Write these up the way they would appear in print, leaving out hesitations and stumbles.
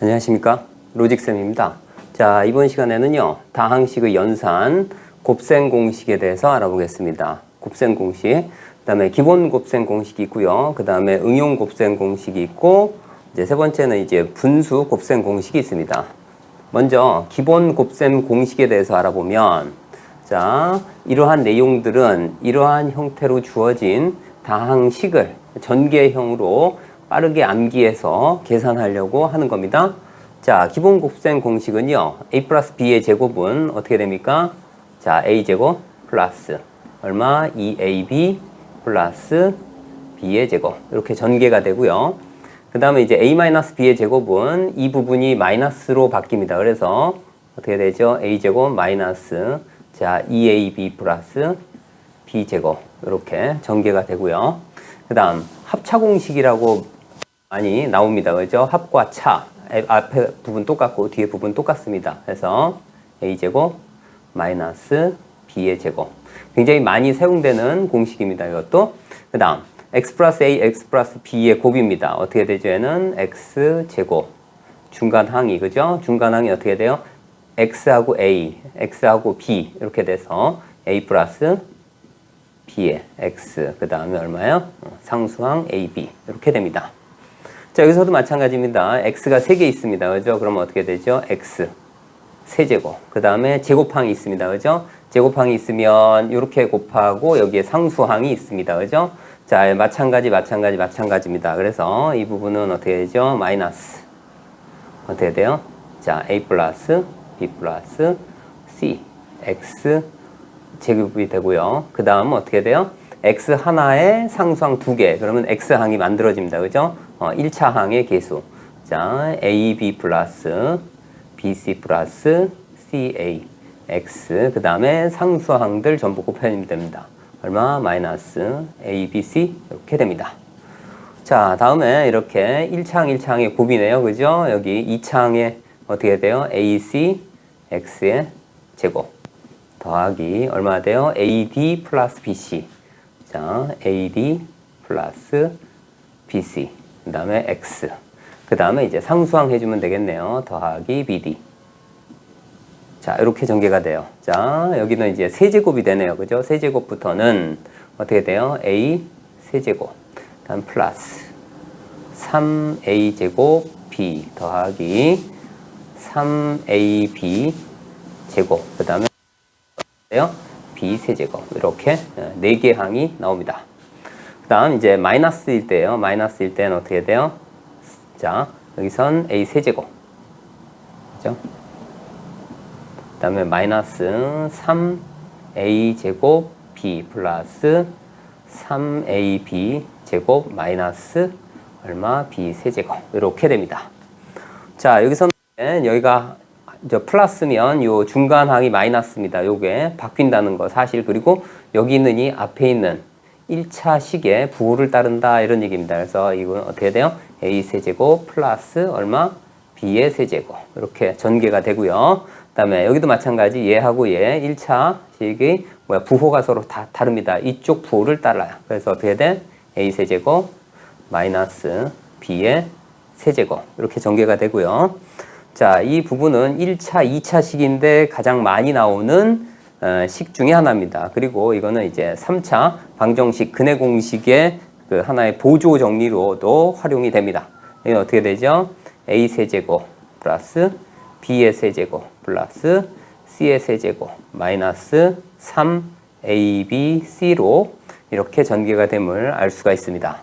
안녕하십니까, 로직쌤입니다. 자, 이번 시간에는요, 다항식의 연산, 곱셈 공식에 대해서 알아보겠습니다. 곱셈 공식, 그 다음에 기본 곱셈 공식이 있고요, 그 다음에 응용 곱셈 공식이 있고, 이제 세 번째는 이제 분수 곱셈 공식이 있습니다. 먼저 기본 곱셈 공식에 대해서 알아보면, 자, 이러한 내용들은 이러한 형태로 주어진 다항식을 전개형으로 빠르게 암기해서 계산하려고 하는 겁니다. 자, 기본 곱셈 공식은요, a 플러스 b의 제곱은 어떻게 됩니까? 자, a제곱 플러스 얼마? 2ab 플러스 b의 제곱, 이렇게 전개가 되고요. 그 다음에 이제 a 마이너스 b의 제곱은 이 부분이 마이너스로 바뀝니다. 그래서 어떻게 되죠? a제곱 마이너스, 자, 2ab 플러스 b제곱, 이렇게 전개가 되고요. 그 다음 합차 공식이라고 많이 나옵니다. 그죠? 합과 차. 앞에 부분 똑같고 뒤에 부분 똑같습니다. 그래서 a제곱 마이너스 b의 제곱. 굉장히 많이 사용되는 공식입니다. 이것도. 그 다음 x 플러스 a, x 플러스 b의 곱입니다. 어떻게 되죠? 얘는 x제곱. 중간항이, 그죠? 중간항이 어떻게 돼요? x하고 a, x하고 b 이렇게 돼서 a 플러스 b의 x, 그 다음에 얼마요? 상수항 ab 이렇게 됩니다. 자, 여기서도 마찬가지입니다. x가 3개 있습니다. 그죠? 그러면 어떻게 되죠? x 세제곱. 그 다음에 제곱항이 있습니다. 그죠? 제곱항이 있으면 이렇게 곱하고 여기에 상수항이 있습니다. 그죠? 자, 마찬가지입니다. 그래서 이 부분은 어떻게 되죠? 마이너스. 어떻게 돼요? 자, a 플러스 b 플러스 c x 제곱이 되고요. 그 다음은 어떻게 돼요? x 하나에 상수항 2개. 그러면 x항이 만들어집니다. 그죠? 1차 항의 개수. 자, ab 플러스 bc 플러스 ca x. 그 다음에 상수항들 전부 곱해주면 됩니다. 얼마? 마이너스 a, b, c 이렇게 됩니다. 자, 다음에 이렇게 1차항의 곱이네요. 그죠? 여기 2차항에 어떻게 돼요? ac x의 제곱 더하기 얼마 돼요? ad 플러스 bc. 자, ad 플러스 bc. 그 다음에 x. 그 다음에 이제 상수항 해주면 되겠네요. 더하기 bd. 자, 이렇게 전개가 돼요. 자, 여기는 이제 세제곱이 되네요. 그죠? 세제곱부터는 어떻게 돼요? a 세제곱. 다음 플러스 3a 제곱 b 더하기 3ab 제곱. 그 다음에 b 세제곱. 이렇게 4개 항이 나옵니다. 그 다음 이제 마이너스일 때요. 마이너스일 때는 어떻게 돼요? 자, 여기선 a 세제곱. 그죠? 그 다음에 마이너스 3a 제곱 b 플러스 3ab 제곱 마이너스 얼마? b 세제곱. 이렇게 됩니다. 자, 여기서는 여기가 플러스면 요 중간항이 마이너스입니다. 요게 바뀐다는 거 사실. 그리고 여기 있는 이 앞에 있는 1차 식의 부호를 따른다 이런 얘기입니다. 그래서 이건 어떻게 돼요? a 세제곱 플러스 얼마? b의 세제곱. 이렇게 전개가 되고요. 그 다음에 여기도 마찬가지 얘하고 얘 1차 식의 부호가 서로 다 다릅니다. 이쪽 부호를 따라요. 그래서 어떻게 돼? a 세제곱 마이너스 b의 세제곱. 이렇게 전개가 되고요. 자, 이 부분은 1차, 2차 식인데 가장 많이 나오는 식 중에 하나입니다. 그리고 이거는 이제 3차 방정식 근해 공식의 그 하나의 보조 정리로도 활용이 됩니다. 이게 어떻게 되죠? a 세제곱 플러스 b의 세제곱 플러스 c의 세제곱 마이너스 3abc로 이렇게 전개가 됨을 알 수가 있습니다.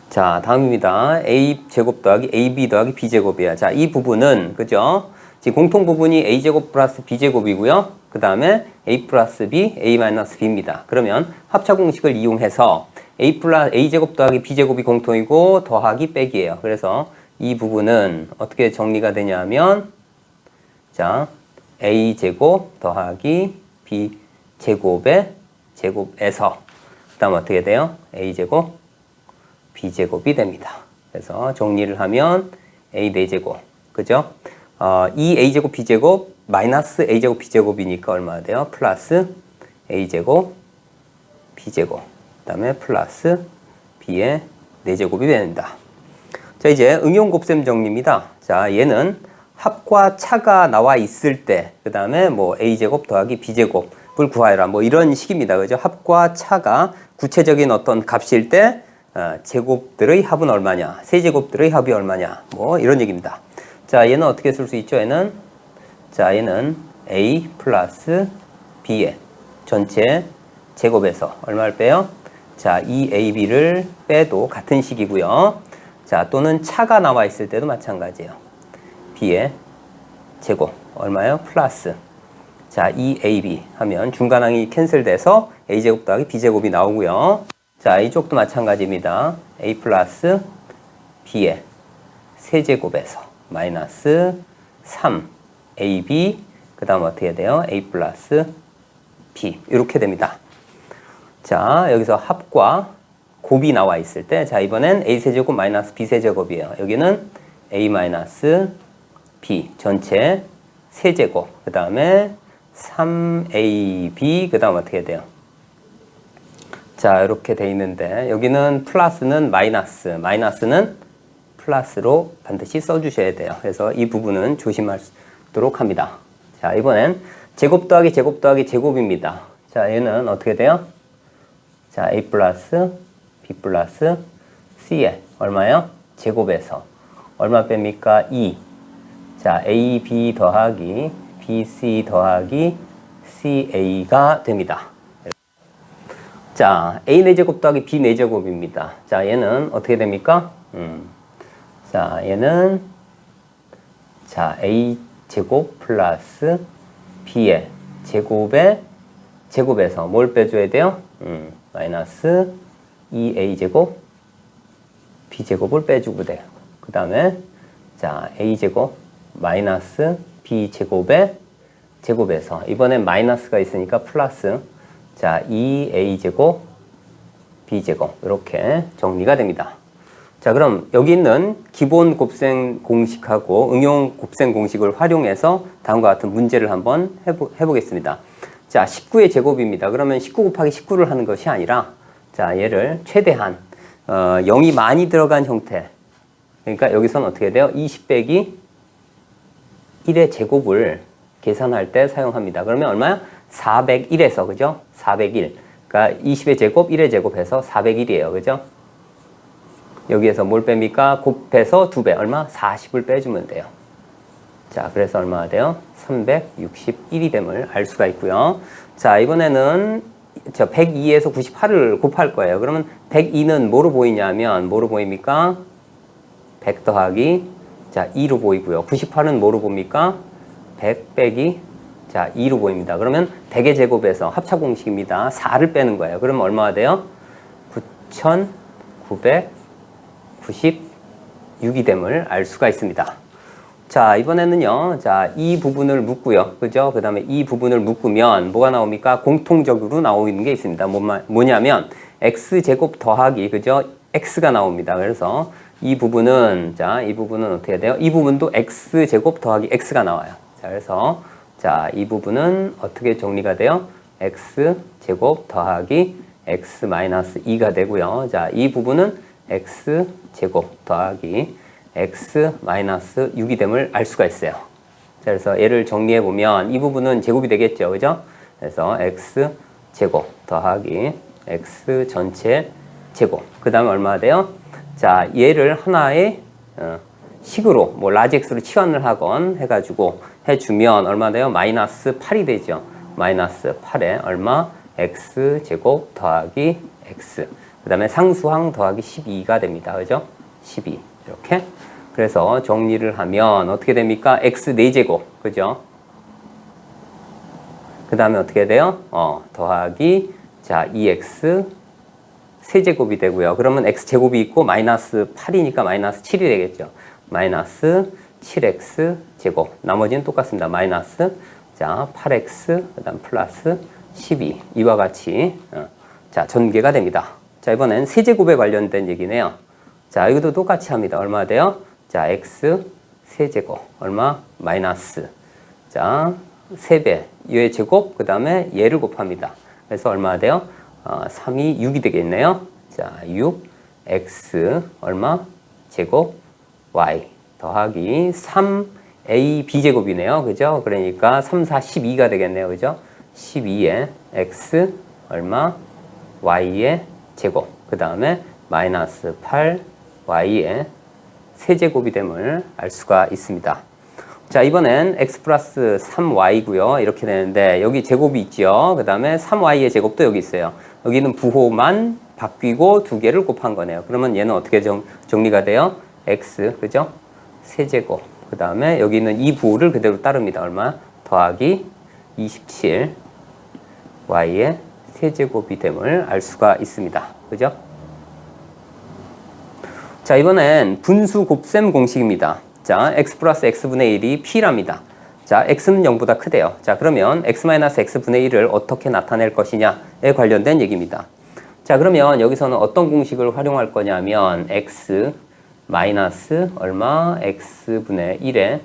자, 다음입니다. a제곱 더하기 ab 더하기 b제곱이야. 자, 이 부분은, 그죠? 지금 공통 부분이 a제곱 플러스 b제곱이고요. 그 다음에 a 플러스 b, a 마이너스 b입니다. 그러면 합차 공식을 이용해서 a제곱 더하기 b제곱이 공통이고 더하기 빼기예요. 그래서 이 부분은 어떻게 정리가 되냐면, 자, a제곱 더하기 b제곱의 제곱에서, 그 다음 어떻게 돼요? a제곱 b제곱이 됩니다. 그래서 정리를 하면 a 4제곱, 그죠? 이 a제곱 b제곱 마이너스 a제곱 b제곱이니까 얼마나 돼요? 플러스 a제곱 b제곱, 그 다음에 플러스 b의 4제곱이 됩니다. 자, 이제 응용 곱셈 정리입니다. 자, 얘는 합과 차가 나와 있을 때, 그 다음에 뭐 a제곱 더하기 b제곱을 구하여라. 뭐 이런 식입니다. 그죠? 합과 차가 구체적인 어떤 값일 때, 제곱들의 합은 얼마냐, 세제곱들의 합이 얼마냐, 뭐 이런 얘기입니다. 자, 얘는 어떻게 쓸 수 있죠? 얘는, 자, 얘는 a 플러스 b의 전체 제곱에서 얼마를 빼요? 자, 2ab를 빼도 같은 식이고요. 자, 또는 차가 나와 있을 때도 마찬가지예요. b의 제곱 얼마요? 플러스, 자, 2ab 하면 중간항이 캔슬돼서 a제곱 더하기 b제곱이 나오고요. 자, 이쪽도 마찬가지입니다. a 플러스 b의 세제곱에서 마이너스 3ab, 그 다음 어떻게 돼요? a 플러스 b, 이렇게 됩니다. 자, 여기서 합과 곱이 나와 있을 때, 자, 이번엔 a세제곱 마이너스 b세제곱이에요. 여기는 a 마이너스 b 전체 세제곱, 그 다음에 3ab, 그 다음 어떻게 돼요? 자, 이렇게 돼 있는데 여기는 플러스는 마이너스, 마이너스는 플러스로 반드시 써주셔야 돼요. 그래서 이 부분은 조심하도록 합니다. 자, 이번엔 제곱 더하기 제곱 더하기 제곱입니다. 자, 얘는 어떻게 돼요? 자, a 플러스 b 플러스 c에 얼마요? 제곱에서 얼마 뺍니까? 2. 자, ab 더하기 bc 더하기 ca가 됩니다. 자, a 4제곱 더하기 b 4제곱입니다. 자, 얘는 어떻게 됩니까? 자, 얘는 자, a 제곱 플러스 b의 제곱의 제곱에서 뭘 빼줘야 돼요? 마이너스 2a 제곱 b 제곱을 빼주고 돼요. 그 다음에 자, a 제곱 마이너스 b 제곱의 제곱에서 이번엔 마이너스가 있으니까 플러스, 자, 2a 제곱 b 제곱, 이렇게 정리가 됩니다. 자, 그럼 여기 있는 기본 곱셈 공식하고 응용 곱셈 공식을 활용해서 다음과 같은 문제를 한번 해보겠습니다. 자, 19의 제곱입니다. 그러면 19 곱하기 19를 하는 것이 아니라, 자, 얘를 최대한 0이 많이 들어간 형태, 그러니까 여기서는 어떻게 돼요? 20 빼기 1의 제곱을 계산할 때 사용합니다. 그러면 얼마야? 401에서, 그죠? 401. 그러니까 20의 제곱, 1의 제곱해서 401이에요. 그죠? 여기에서 뭘 뺍니까? 곱해서 2배. 얼마? 40을 빼주면 돼요. 자, 그래서 얼마가 돼요? 361이 됨을 알 수가 있고요. 자, 이번에는 저 102에서 98을 곱할 거예요. 그러면 102는 뭐로 보이냐면, 뭐로 보입니까? 100 더하기, 자, 2로 보이고요. 98은 뭐로 봅니까? 100 빼기, 자, 2로 보입니다. 그러면 100의 제곱에서 합차 공식입니다. 4를 빼는 거예요. 그러면 얼마가 돼요? 9,996이 됨을 알 수가 있습니다. 자, 이번에는요, 자, 이 부분을 묶고요. 그죠? 그 다음에 이 부분을 묶으면 뭐가 나옵니까? 공통적으로 나오는 게 있습니다. 뭐냐면, x제곱 더하기, 그죠? x가 나옵니다. 그래서 이 부분은, 자, 이 부분은 어떻게 돼요? 이 부분도 x제곱 더하기 x가 나와요. 자, 그래서, 자, 이 부분은 어떻게 정리가 돼요? x제곱 더하기 x 마이너스 2가 되고요. 자, 이 부분은 x제곱 더하기 x 마이너스 6이 됨을 알 수가 있어요. 자, 그래서 얘를 정리해 보면 이 부분은 제곱이 되겠죠. 그죠? 그래서 x제곱 더하기 x 전체 제곱. 그 다음에 얼마가 돼요? 자, 얘를 하나의 식으로 뭐 라지 x로 치환을 하건 해가지고 해주면 얼마 돼요? 마이너스 8이 되죠. 마이너스 8에 얼마? x제곱 더하기 x. 그 다음에 상수항 더하기 12가 됩니다. 그죠? 12. 이렇게. 그래서 정리를 하면 어떻게 됩니까? x 4제곱. 그죠? 그 다음에 어떻게 돼요? 더하기, 자, 2x 세제곱이 되고요. 그러면 x제곱이 있고 마이너스 8이니까 마이너스 7이 되겠죠. 마이너스 7x 제곱. 나머지는 똑같습니다. 마이너스, 자, 8x, 그 다음 플러스 12. 이와 같이, 자, 전개가 됩니다. 자, 이번엔 세제곱에 관련된 얘기네요. 자, 이것도 똑같이 합니다. 얼마 돼요? 자, x 세제곱. 얼마? 마이너스. 자, 3배. 얘의 제곱, 그 다음에 얘를 곱합니다. 그래서 얼마 돼요? 3이 6이 되겠네요. 자, 6, x 얼마? 제곱 y 더하기 3ab제곱이네요. 그죠? 그러니까 3, 4, 12가 되겠네요. 그죠? 12에 x 얼마? y의 제곱. 그 다음에 마이너스 8y의 세제곱이 됨을 알 수가 있습니다. 자, 이번엔 x 플러스 3y고요. 이렇게 되는데 여기 제곱이 있죠. 그 다음에 3y의 제곱도 여기 있어요. 여기는 부호만 바뀌고 두 개를 곱한 거네요. 그러면 얘는 어떻게 정리가 돼요? x, 그죠? 세제곱. 그 다음에 여기는 이 부호를 그대로 따릅니다. 얼마? 더하기 27 y의 세제곱이 됨을 알 수가 있습니다. 그죠? 자, 이번엔 분수 곱셈 공식입니다. 자, x 플러스 x분의 1이 p랍니다. 자, x는 0보다 크대요. 자, 그러면 x-x분의 1을 어떻게 나타낼 것이냐에 관련된 얘기입니다. 자, 그러면 여기서는 어떤 공식을 활용할 거냐면 x 마이너스 얼마 x분의 1의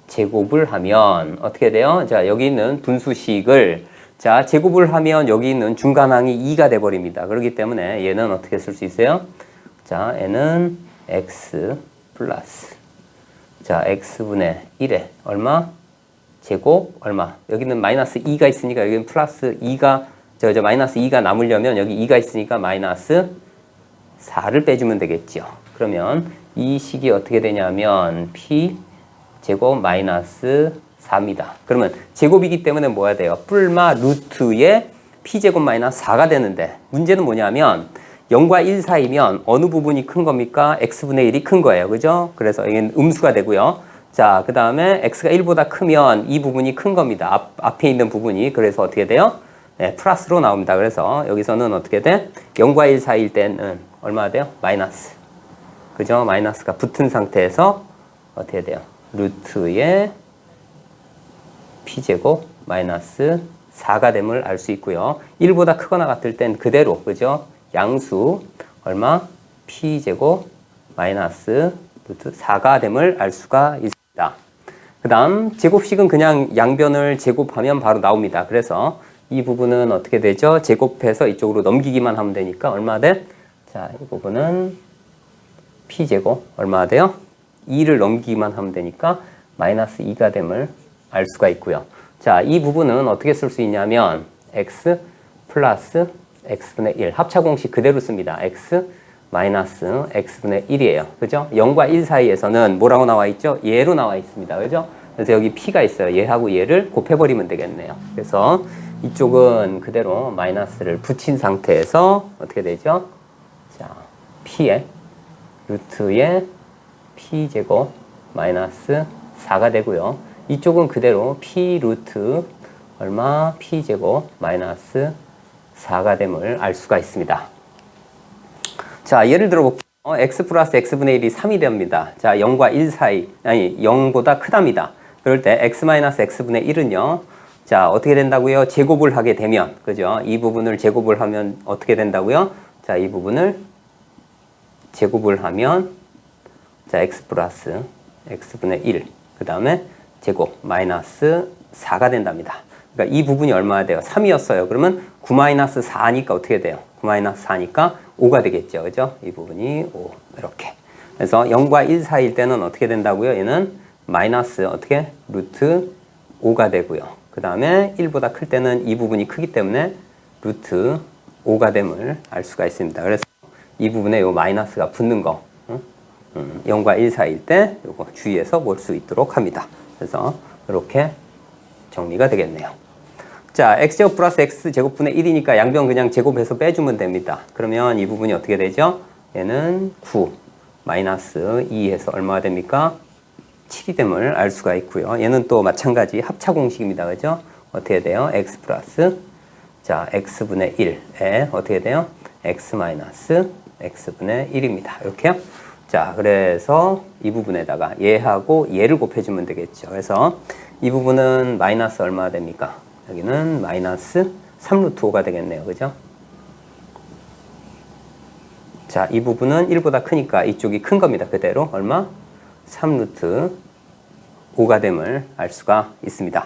제곱을 하면 어떻게 돼요? 자, 여기 있는 분수식을 자, 제곱을 하면 여기 있는 중간항이 2가 돼버립니다. 그렇기 때문에 얘는 어떻게 쓸 수 있어요? 자, 얘는 x 플러스 자, x분의 1에 얼마? 제곱 얼마? 여기는 마이너스 2가 있으니까 여기는 플러스 2가 마이너스 2가 남으려면 여기 2가 있으니까 마이너스 4를 빼주면 되겠죠. 그러면 이 식이 어떻게 되냐면 p 제곱 마이너스 4입니다. 그러면 제곱이기 때문에 뭐 해야 돼요? 뿔마 루트의 p제곱 마이너스 4가 되는데 문제는 뭐냐면 0과 1 사이면 어느 부분이 큰 겁니까? x분의 1이 큰 거예요. 그죠? 그래서 이게 음수가 되고요. 자, 그 다음에 x가 1보다 크면 이 부분이 큰 겁니다. 앞에 있는 부분이. 그래서 어떻게 돼요? 네, 플러스로 나옵니다. 그래서 여기서는 어떻게 돼? 0과 1 사이일 때는 얼마가 돼요? 마이너스. 그죠? 마이너스가 붙은 상태에서 어떻게 돼요? 루트의 p제곱 마이너스 4가 됨을 알 수 있고요. 1보다 크거나 같을 땐 그대로, 그죠? 양수 얼마? p제곱 마이너스 루트 4가 됨을 알 수가 있습니다. 그 다음 제곱식은 그냥 양변을 제곱하면 바로 나옵니다. 그래서 이 부분은 어떻게 되죠? 제곱해서 이쪽으로 넘기기만 하면 되니까 얼마 돼? 자, 이 부분은 p제곱 얼마 돼요? 2를 넘기기만 하면 되니까 마이너스 2가 됨을 알 수가 있고요. 자, 이 부분은 어떻게 쓸 수 있냐면 x 플러스 x분의 1 합차공식 그대로 씁니다. x 마이너스 x분의 1이에요. 그죠? 0과 1 사이에서는 뭐라고 나와 있죠? 얘로 나와 있습니다. 그죠? 그래서 여기 p가 있어요. 얘하고 얘를 곱해버리면 되겠네요. 그래서 이쪽은 그대로 마이너스를 붙인 상태에서 어떻게 되죠? 자, p의 루트의 p제곱 마이너스 4가 되고요. 이쪽은 그대로 p 루트 얼마? p제곱 마이너스 4가 됨을 알 수가 있습니다. 자, 예를 들어 볼게요. x 플러스 x분의 1이 3이 됩니다. 자, 0과 1 사이, 아니 0보다 크답니다. 그럴 때 x 마이너스 x분의 1은요. 자, 어떻게 된다고요? 제곱을 하게 되면, 그죠? 이 부분을 제곱을 하면 어떻게 된다고요? 자, 이 부분을 제곱을 하면 자, x 플러스 x분의 1, 그 다음에 제곱 마이너스 4가 된답니다. 그러니까 이 부분이 얼마나 돼요? 3이었어요. 그러면 9 마이너스 4니까 어떻게 돼요? 9 마이너스 4니까 5가 되겠죠. 그죠? 이 부분이 5. 이렇게. 그래서 0과 1 사이일 때는 어떻게 된다고요? 얘는 마이너스 어떻게? 루트 5가 되고요. 그 다음에 1보다 클 때는 이 부분이 크기 때문에 루트 5가 됨을 알 수가 있습니다. 그래서 이 부분에 요 마이너스가 붙는 거 0과 1 사이일 때 요거 주의해서 볼 수 있도록 합니다. 그래서 이렇게 정리가 되겠네요. 자, x제곱 플러스 x제곱분의 1이니까 양변 그냥 제곱해서 빼주면 됩니다. 그러면 이 부분이 어떻게 되죠? 얘는 9 마이너스 2에서 얼마가 됩니까? 7이 됨을 알 수가 있고요. 얘는 또 마찬가지 합차 공식입니다. 그죠? 어떻게 돼요? x 플러스 자, x분의 1에 어떻게 돼요? x 마이너스 x분의 1입니다. 이렇게요. 자, 그래서 이 부분에다가 얘하고 얘를 곱해주면 되겠죠. 그래서 이 부분은 마이너스 얼마가 됩니까? 여기는 마이너스 3루트 5가 되겠네요. 그죠? 자, 이 부분은 1보다 크니까 이쪽이 큰 겁니다. 그대로 얼마? 3루트 5가 됨을 알 수가 있습니다.